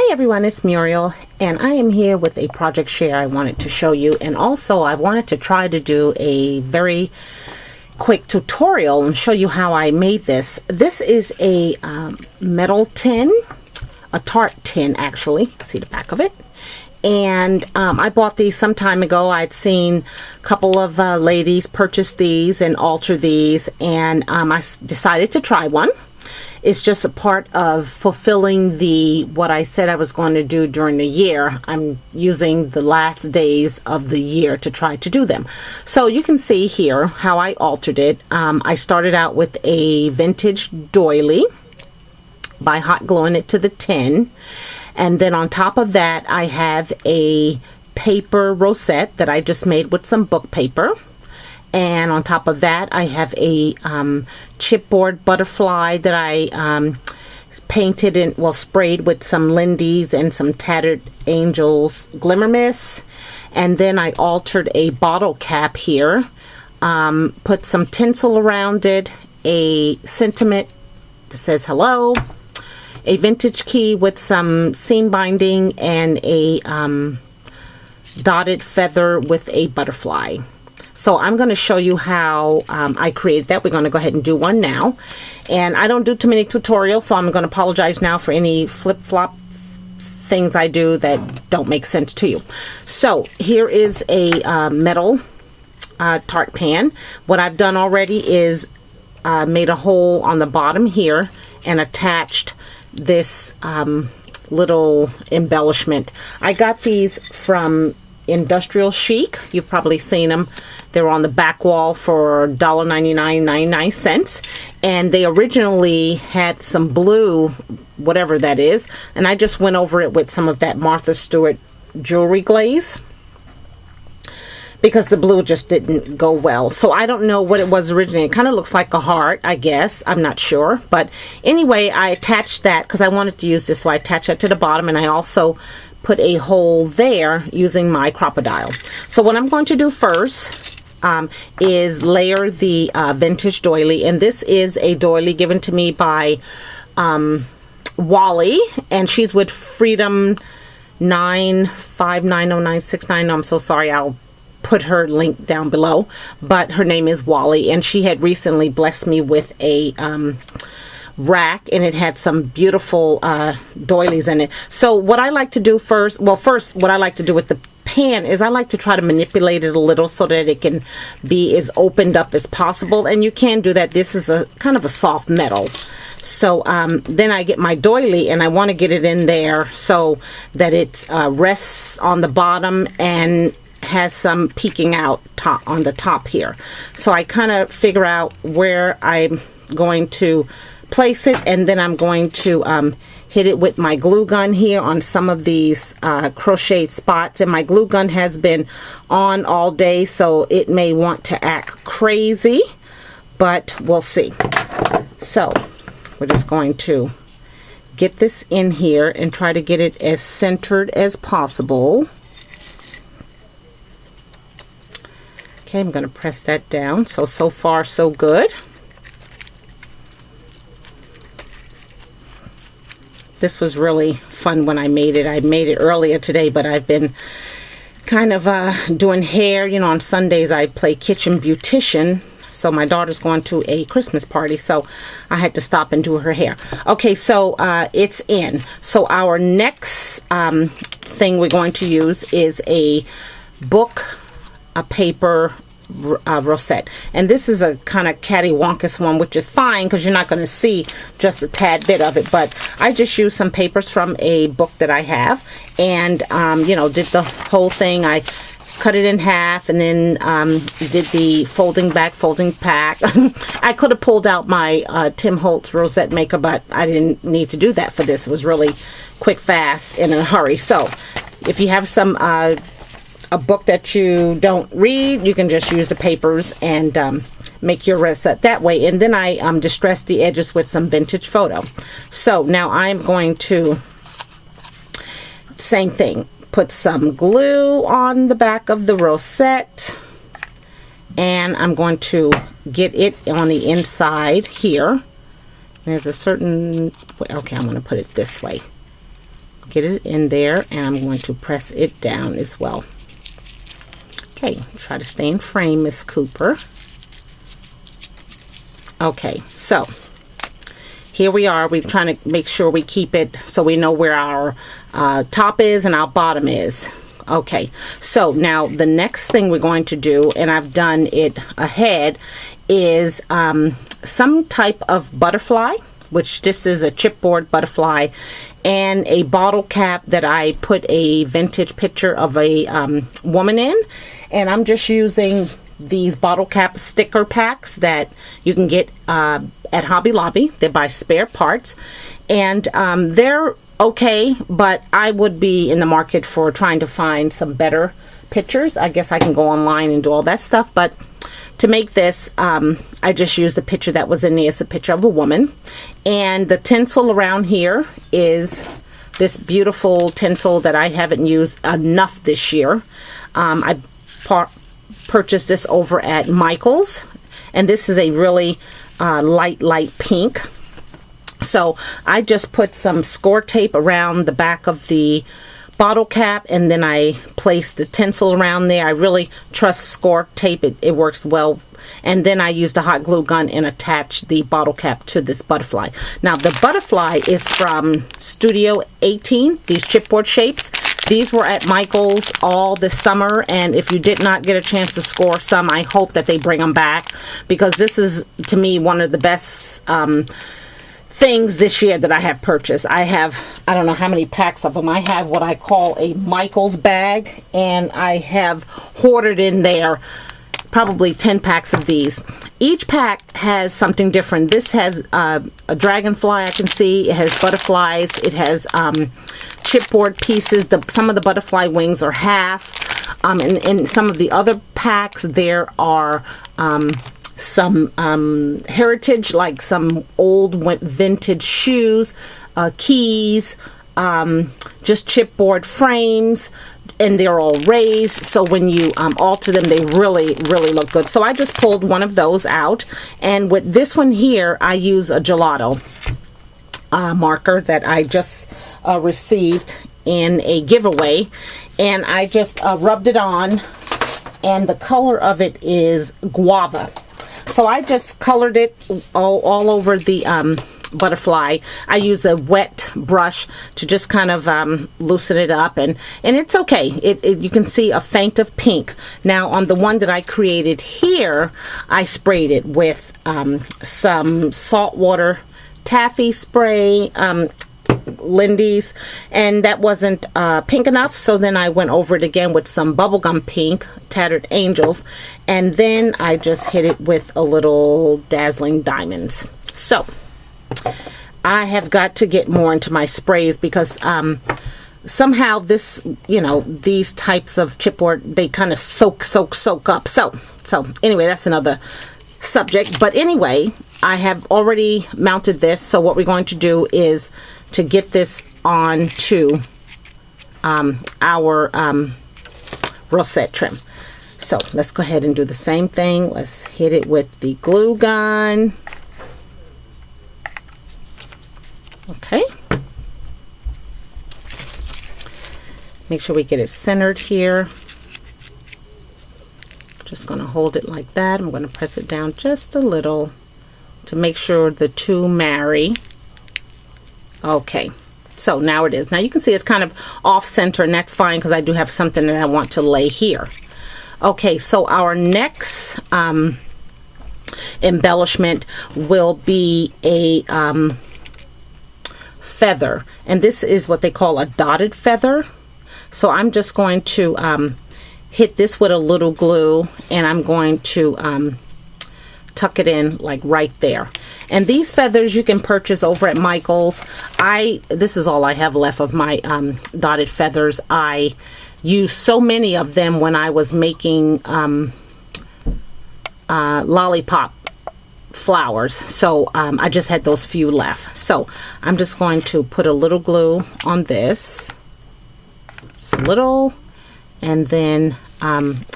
Hi everyone, it's Muriel, and I am here with a project share I wanted to show you, and also I wanted to try to do a very quick tutorial and show you how I made this. This is a metal tin, a Tart tin actually. See the back of it. And I bought these some time ago. I'd seen a couple of ladies purchase these and alter these, and I decided to try one. It's just a part of fulfilling what I said I was going to do during the year. I'm using the last days of the year to try to do them. So you can see here how I altered it. I started out with a vintage doily by hot gluing it to the tin. And then on top of that, I have a paper rosette that I just made with some book paper. And on top of that, I have a chipboard butterfly that I painted and, well, sprayed with some Lindy's and some Tattered Angels Glimmer Mist. And then I altered a bottle cap here, put some tinsel around it, a sentiment that says hello, a vintage key with some seam binding, and a dotted feather with a butterfly. So I'm going to show you how I created that. We're going to go ahead and do one now. And I don't do too many tutorials, so I'm going to apologize now for any flip-flop things I do that don't make sense to you. So here is a metal tart pan. What I've done already is made a hole on the bottom here and attached this little embellishment. I got these from Industrial Chic. You've probably seen them. They're on the back wall for $1.99, and they originally had some blue, whatever that is, and I just went over it with some of that Martha Stewart jewelry glaze because the blue just didn't go well. So I don't know what it was originally. It kind of looks like a heart, I guess. I'm not sure. But anyway, I attached that because I wanted to use this, so I attached that to the bottom, and I also put a hole there using my crocodile. So what I'm going to do first is layer the vintage doily, and this is a doily given to me by Wally, and she's with Freedom 9590969. I'm so sorry. I'll put her link down below, but her name is Wally, and she had recently blessed me with a rack, and it had some beautiful doilies in it. So what I like to do first, what I like to do with the pan is I like to try to manipulate it a little so that it can be as opened up as possible, and you can do that. This is a kind of a soft metal. So then I get my doily, and I want to get it in there so that it rests on the bottom and has some peeking out on the top here. So I kind of figure out where I'm going to place it, and then I'm going to hit it with my glue gun here on some of these crocheted spots. And my glue gun has been on all day, so it may want to act crazy, but we'll see. So we're just going to get this in here and try to get it as centered as possible. Okay, I'm going to press that down. So far so good. This was really fun when I made it. I made it earlier today, but I've been kind of doing hair. You know, on Sundays I play kitchen beautician. So my daughter's going to a Christmas party, so I had to stop and do her hair. Okay, so it's in. So our next thing we're going to use is a paper rosette, and this is a kind of cattywampus one, which is fine because you're not going to see just a tad bit of it. But I just used some papers from a book that I have, and you know, did the whole thing. I cut it in half, and then did the folding back, folding back. I could have pulled out my Tim Holtz rosette maker, but I didn't need to do that for this. It was really quick, fast, in a hurry. So if you have some a book that you don't read, you can just use the papers and make your rosette that way. And then I distressed the edges with some vintage photo. So now I'm going to, same thing, put some glue on the back of the rosette, and I'm going to get it on the inside here. There's a certain, okay, I'm going to put it this way. get it in there, and I'm going to press it down as well. Okay, try to stay in frame, Miss Cooper. Okay, so here we are. We're trying to make sure we keep it so we know where our top is and our bottom is. Okay, so now the next thing we're going to do, and I've done it ahead, is some type of butterfly, which this is a chipboard butterfly, and a bottle cap that I put a vintage picture of a woman in. And I'm just using these bottle cap sticker packs that you can get at Hobby Lobby. They're by Spare Parts, and they're okay, but I would be in the market for trying to find some better pictures. I guess I can go online and do all that stuff, but to make this, I just used the picture that was in there. It's a picture of a woman, and the tinsel around here is this beautiful tinsel that I haven't used enough this year. I purchased this over at Michael's, and this is a really light pink. So I just put some score tape around the back of the bottle cap, and then I placed the tinsel around there. I really trust score tape. It works well. And then I used a hot glue gun and attached the bottle cap to this butterfly. Now the butterfly is from Studio 18, these chipboard shapes. These were at Michael's all this summer, and if you did not get a chance to score some, I hope that they bring them back, because this is, to me, one of the best things this year that I have purchased. I don't know how many packs of them. I have what I call a Michael's bag, and I have hoarded in there probably 10 packs of these. Each pack has something different. This has a dragonfly, I can see. It has butterflies. It has chipboard pieces. Some of the butterfly wings are half. In some of the other packs, there are some heritage, like some old vintage shoes, keys, just chipboard frames, and they're all raised, so when you alter them, they really look good. So I just pulled one of those out, and with this one here, I use a gelato marker that I just received in a giveaway, and I just rubbed it on, and the color of it is guava. So I just colored it all over the butterfly. I use a wet brush to just kind of loosen it up, and it's okay. You can see a feint of pink. Now on the one that I created here, I sprayed it with some saltwater taffy spray, Lindy's, and that wasn't pink enough, so then I went over it again with some bubblegum pink, Tattered Angels, and then I just hit it with a little Dazzling Diamonds. So I have got to get more into my sprays, because somehow this, these types of chipboard, they kind of soak up. So anyway, that's another subject. But anyway, I have already mounted this, so what we're going to do is to get this onto our rosette trim. So let's go ahead and do the same thing. Let's hit it with the glue gun. Okay. Make sure we get it centered here. Just going to hold it like that. I'm going to press it down just a little to make sure the two marry. Okay, so now it is. Now you can see it's kind of off center, and that's fine, because I do have something that I want to lay here. Okay, so our next embellishment will be a feather, and this is what they call a dotted feather. So I'm just going to hit this with a little glue, and I'm going to tuck it in like right there. And these feathers you can purchase over at Michael's. This is all I have left of my dotted feathers. I used so many of them when I was making lollipop flowers, so I just had those few left. So I'm just going to put a little glue on this, just a little, and then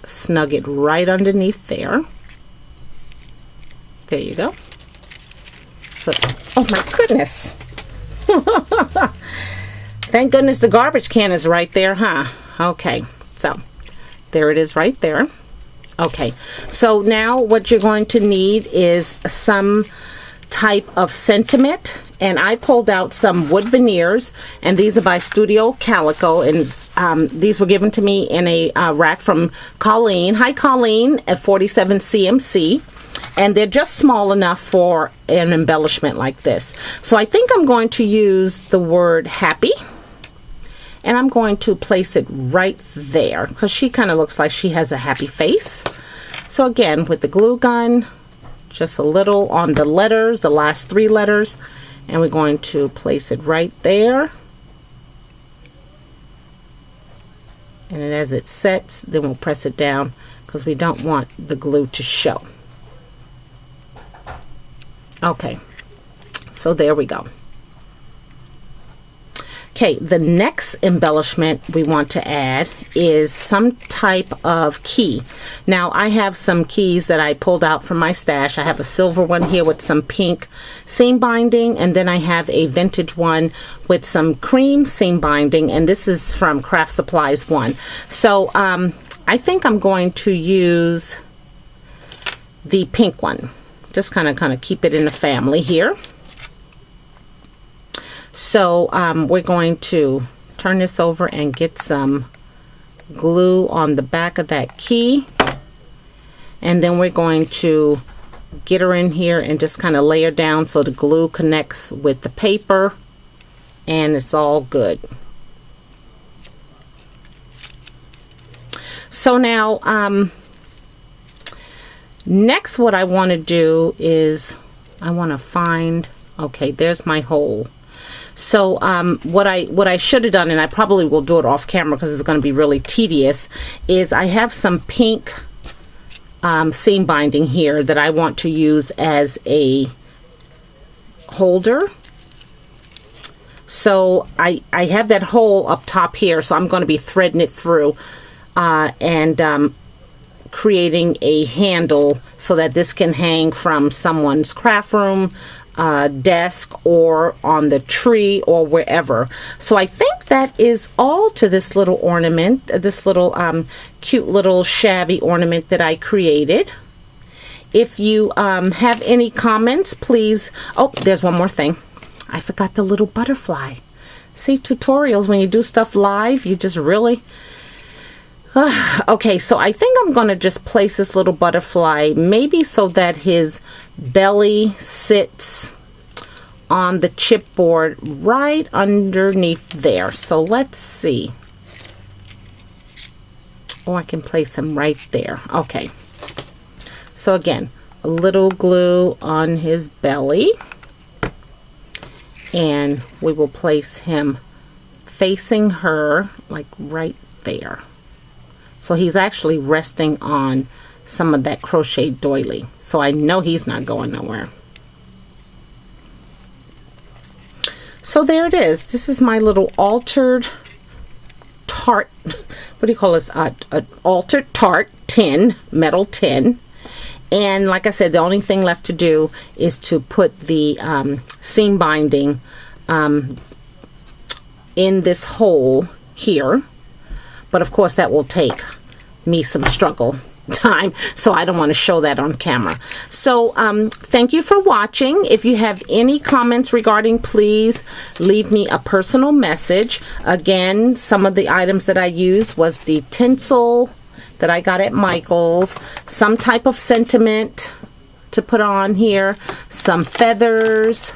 snug it right underneath there. There you go. So, oh my goodness. Thank goodness the garbage can is right there, huh? Okay, so there it is right there. Okay, so now what you're going to need is some type of sentiment, and I pulled out some wood veneers, and these are by Studio Calico, and these were given to me in a rack from Colleen. Hi Colleen at 47 CMC, and they're just small enough for an embellishment like this. So I think I'm going to use the word happy, and I'm going to place it right there because she kind of looks like she has a happy face. So again, with the glue gun, just a little on the letters, the last 3 letters, and we're going to place it right there. And then as it sets, then we'll press it down because we don't want the glue to show. Okay, so there we go. Okay, the next embellishment we want to add is some type of key. Now I have some keys that I pulled out from my stash. I have a silver one here with some pink seam binding, and then I have a vintage one with some cream seam binding, and this is from Craft Supplies 1. So I think I'm going to use the pink one. Just kind of keep it in the family here. So we're going to turn this over and get some glue on the back of that key, and then we're going to get her in here and just kind of lay her down so the glue connects with the paper and it's all good. So now next what I want to do is I want to find, okay, there's my hole. So what I should have done, and I probably will do it off camera because it's going to be really tedious, is I have some pink seam binding here that I want to use as a holder. So I have that hole up top here, so I'm going to be threading it through and creating a handle so that this can hang from someone's craft room, desk, or on the tree, or wherever. So I think that is all to this little ornament, this little cute little shabby ornament that I created. If you have any comments, please. Oh, there's one more thing. I forgot the little butterfly. See, tutorials, when you do stuff live, you just really... Okay, so I think I'm going to just place this little butterfly maybe so that his belly sits on the chipboard right underneath there. So let's see. Oh, I can place him right there. Okay. So again, a little glue on his belly, and we will place him facing her like right there. So he's actually resting on some of that crochet doily. So I know he's not going nowhere. So there it is. This is my little altered Tart. What do you call this? Altered Tart tin, metal tin. And like I said, the only thing left to do is to put the seam binding in this hole here. But of course that will take me some struggle time, so I don't want to show that on camera. So thank you for watching. If you have any comments regarding, please leave me a personal message. Again, some of the items that I used was the tinsel that I got at Michael's, some type of sentiment to put on here, some feathers,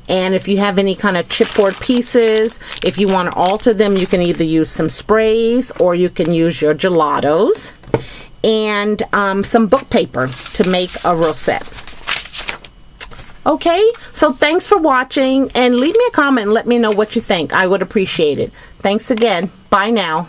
and if you have any kind of chipboard pieces, if you want to alter them, you can either use some sprays or you can use your gelatos, and some book paper to make a rosette. Okay, so thanks for watching, and leave me a comment and let me know what you think. I would appreciate it. Thanks again. Bye now.